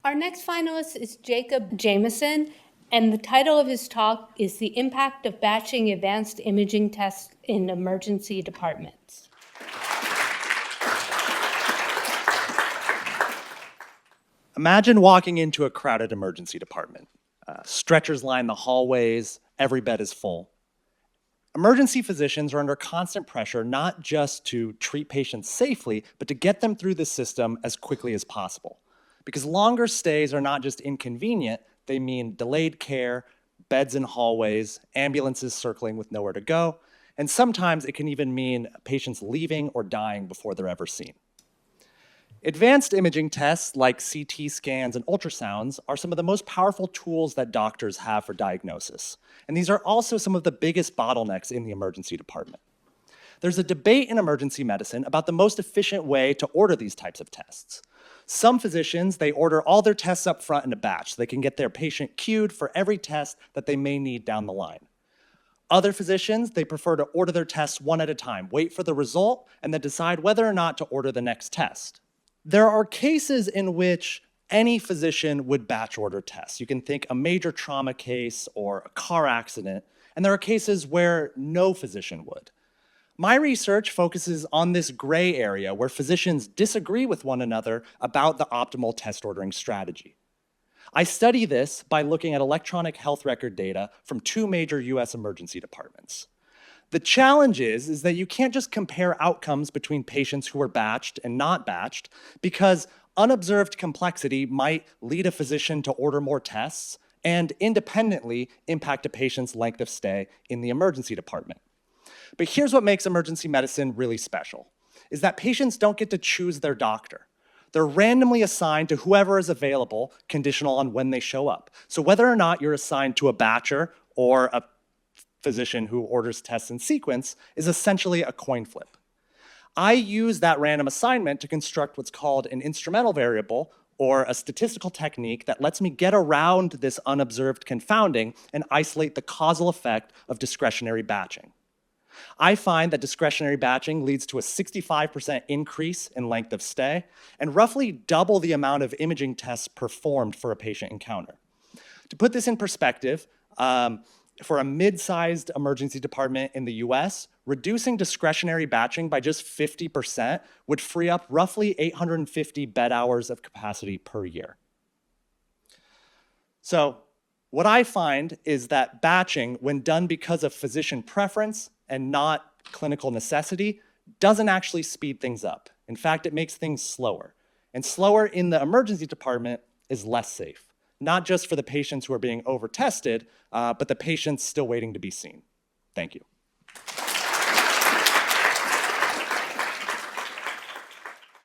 Our next finalist is Jacob Jameson, and the title of his talk is The Impact of Batching Advanced Imaging Tests in Emergency Departments. Imagine walking into a crowded emergency department. Stretchers line the hallways, every bed is full. Emergency physicians are under constant pressure not just to treat patients safely, but to get them through the system as quickly as possible. Because longer stays are not just inconvenient, they mean delayed care, beds in hallways, ambulances circling with nowhere to go, and sometimes it can even mean patients leaving or dying before they're ever seen. Advanced imaging tests like CT scans and ultrasounds are some of the most powerful tools that doctors have for diagnosis. And these are also some of the biggest bottlenecks in the emergency department. There's a debate in emergency medicine about the most efficient way to order these types of tests. Some physicians, they order all their tests up front in a batch so they can get their patient queued for every test that they may need down the line. Other physicians, they prefer to order their tests one at a time, wait for the result, and then decide whether or not to order the next test. There are cases in which any physician would batch order tests. You can think a major trauma case or a car accident, and there are cases where no physician would. My research focuses on this gray area where physicians disagree with one another about the optimal test ordering strategy. I study this by looking at electronic health record data from 2 major US emergency departments. The challenge is that you can't just compare outcomes between patients who were batched and not batched, because unobserved complexity might lead a physician to order more tests and independently impact a patient's length of stay in the emergency department. But here's what makes emergency medicine really special, is that patients don't get to choose their doctor. They're randomly assigned to whoever is available, conditional on when they show up. So whether or not you're assigned to a batcher or a physician who orders tests in sequence is essentially a coin flip. I use that random assignment to construct what's called an instrumental variable, or a statistical technique that lets me get around this unobserved confounding and isolate the causal effect of discretionary batching. I find that discretionary batching leads to a 65% increase in length of stay and roughly double the amount of imaging tests performed for a patient encounter. To put this in perspective, for a mid-sized emergency department in the US, reducing discretionary batching by just 50% would free up roughly 850 bed hours of capacity per year. So what I find is that batching, when done because of physician preference and not clinical necessity, doesn't actually speed things up. In fact, it makes things slower. And slower in the emergency department is less safe. Not just for the patients who are being over-tested, but the patients still waiting to be seen. Thank you.